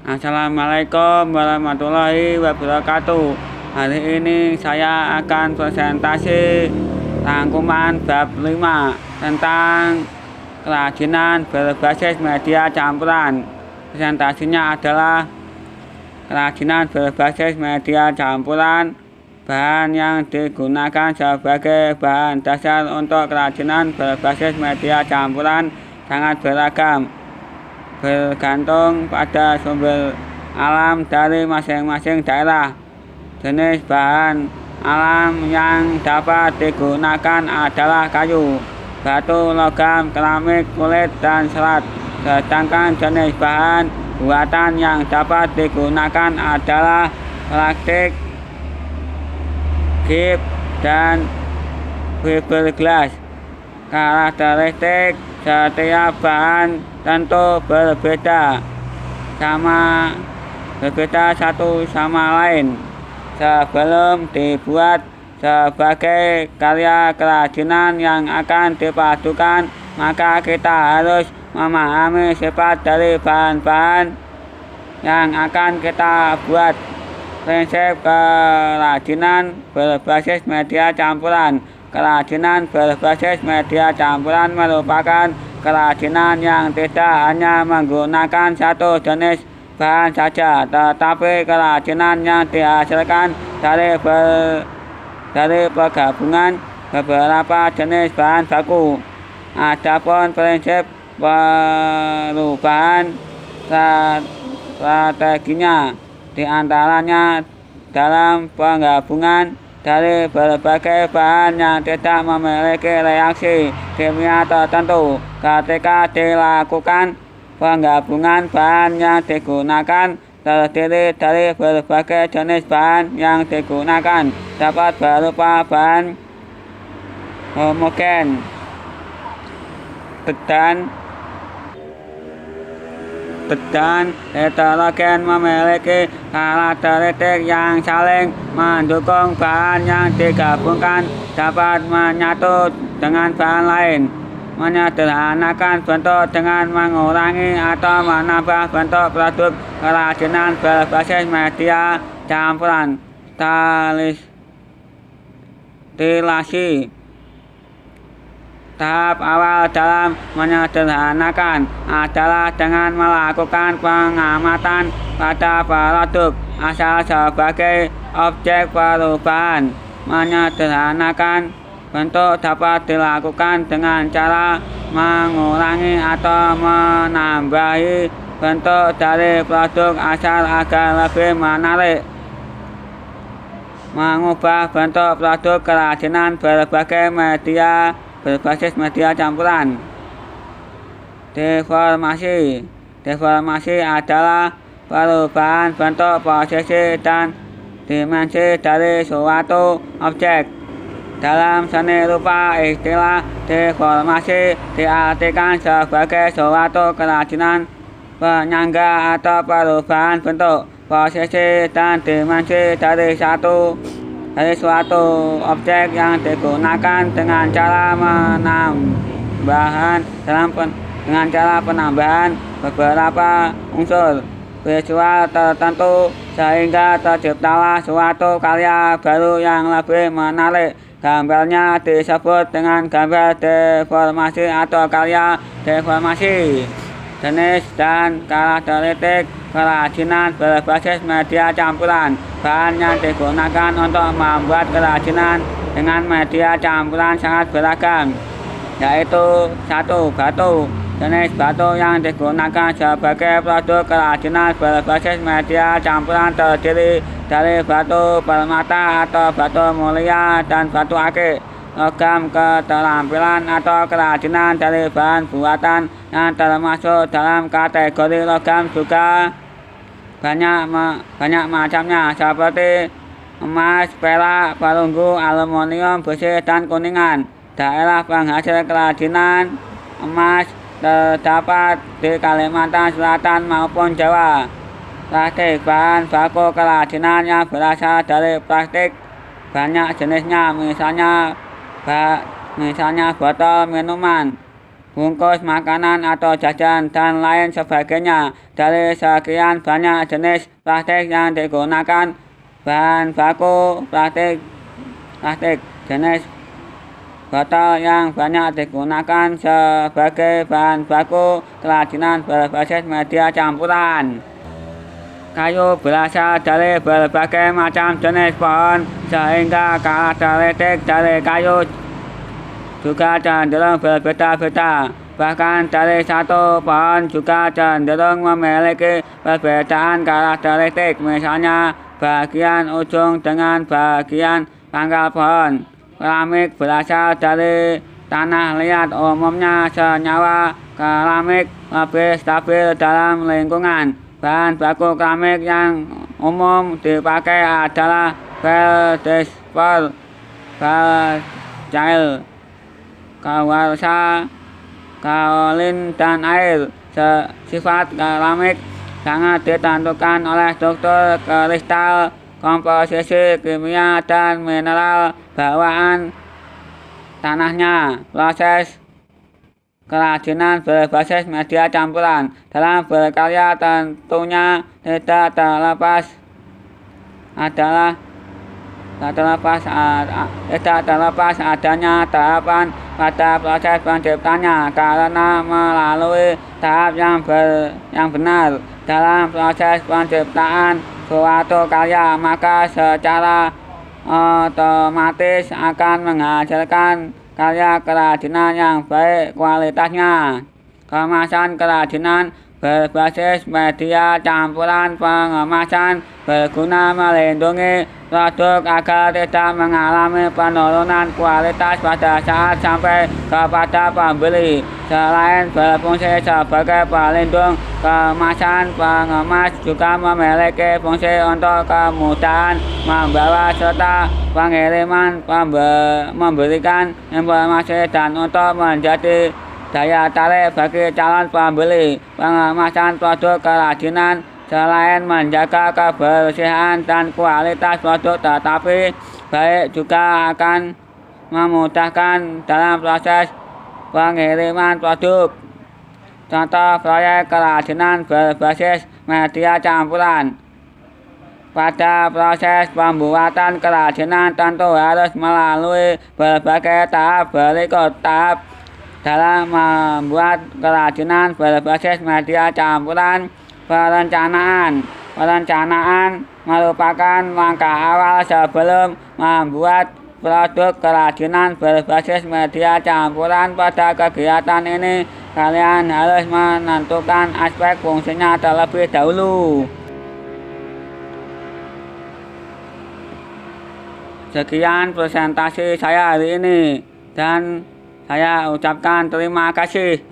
Assalamualaikum warahmatullahi wabarakatuh. Hari ini saya akan presentasi rangkuman bab 5 tentang kerajinan berbasis media campuran. Presentasinya adalah kerajinan berbasis media campuran. Bahan yang digunakan sebagai bahan dasar untuk kerajinan berbasis media campuran sangat beragam, bergantung pada sumber alam dari masing-masing daerah. Jenis bahan alam yang dapat digunakan adalah kayu, batu, logam, keramik, kulit, dan serat. Sedangkan jenis bahan buatan yang dapat digunakan adalah plastik, gip, dan fiberglass. Karakteristik setiap bahan tentu berbeda satu sama lain. Sebelum dibuat sebagai karya kerajinan yang akan dipadukan, maka kita harus memahami sifat dari bahan-bahan yang akan kita buat. Prinsip kerajinan berbasis media campuran. Kerajinan berbasis media campuran merupakan kerajinan yang tidak hanya menggunakan satu jenis bahan saja, tetapi kerajinan yang dihasilkan dari penggabungan beberapa jenis bahan baku. Adapun prinsip perubahan strateginya diantaranya dalam penggabungan dari berbagai bahan yang tidak memiliki reaksi kimia tertentu. Ketika dilakukan penggabungan, bahan yang digunakan terdiri dari berbagai jenis bahan yang digunakan dapat berupa bahan homogen dan heterogen, memiliki karakteristik yang saling mendukung. Bahan yang digabungkan dapat menyatu dengan bahan lain, menyederhanakan bentuk dengan mengurangi atau menambah bentuk produk kerajinan berbasis media campuran. Stilasi. Tahap awal dalam menyederhanakan adalah dengan melakukan pengamatan pada produk asal sebagai objek perubahan. Menyederhanakan bentuk dapat dilakukan dengan cara mengurangi atau menambahi bentuk dari produk asal agar lebih menarik. Mengubah bentuk produk kerajinan berbasis media campuran. Deformasi adalah perubahan bentuk, posisi, dan dimensi dari suatu objek. Dalam seni rupa, istilah deformasi diartikan sebagai suatu kerajinan penyangga atau perubahan bentuk, posisi, dan dimensi dari suatu objek yang digunakan dengan cara penambahan beberapa unsur visual tertentu sehingga terciptalah suatu karya baru yang lebih menarik. Gambarnya disebut dengan gambar deformasi atau karya deformasi. Jenis dan karakteristik kerajinan berbasis media campuran. Bahan yang digunakan untuk membuat kerajinan dengan media campuran sangat beragam, yaitu 1. Batu. Jenis batu yang digunakan sebagai produk kerajinan berbasis media campuran terdiri dari batu permata atau batu mulia dan batu akik. Logam. Keterampilan atau kerajinan dari bahan buatan yang termasuk dalam kategori logam juga banyak macamnya, seperti emas, perak, perunggu, aluminium, besi, dan kuningan. Daerah penghasil kerajinan emas terdapat di Kalimantan Selatan maupun Jawa. Plastik. Bahan baku kerajinan yang berasal dari plastik banyak jenisnya, misalnya botol minuman, bungkus makanan atau jajan, dan lain sebagainya. Dari sekian banyak jenis plastik yang digunakan, bahan baku plastik jenis botol yang banyak digunakan sebagai bahan baku kerajinan berbasis media campuran. Kayu berasal dari berbagai macam jenis pohon, sehingga karakteristik dari kayu juga cenderung berbeda-beda. Bahkan dari satu pohon juga cenderung memiliki perbedaan karakteristik, misalnya bagian ujung dengan bagian pangkal pohon. Keramik berasal dari tanah liat, umumnya senyawa keramik lebih stabil dalam lingkungan. Bahan baku keramik yang umum dipakai adalah feldspar, baryl, kawarsa, kaolin, dan air. Sifat keramik sangat ditentukan oleh struktur kristal, komposisi kimia, dan mineral bawaan tanahnya. Proses kerajinan berbasis media campuran dalam berkarya tentunya tidak terlepas adanya tahapan pada proses penciptanya, karena melalui tahap yang benar dalam proses penciptaan suatu karya, maka secara otomatis akan menghasilkan karya kerajinan yang baik kualitasnya. Kemasan kerajinan berbasis media campuran. Pengemasan berguna melindungi produk agar tidak mengalami penurunan kualitas pada saat sampai kepada pembeli. Selain berfungsi sebagai pelindung, kemasan pengemas juga memiliki fungsi untuk kemudahan membawa serta pengiriman, memberikan informasi, dan untuk menjadi daya tarik bagi calon pembeli. Pengemasan produk kerajinan selain menjaga kebersihan dan kualitas produk, tetapi baik juga akan memudahkan dalam proses pengiriman produk. Contoh proyek kerajinan berbasis media campuran. Pada proses pembuatan kerajinan tentu harus melalui berbagai tahap berikut. Tahap dalam membuat kerajinan berbasis media campuran. Perencanaan merupakan langkah awal sebelum membuat produk kerajinan berbasis media campuran. Pada kegiatan ini, kalian harus menentukan aspek fungsinya terlebih dahulu. Sekian presentasi saya hari ini, dan saya ucapkan terima kasih.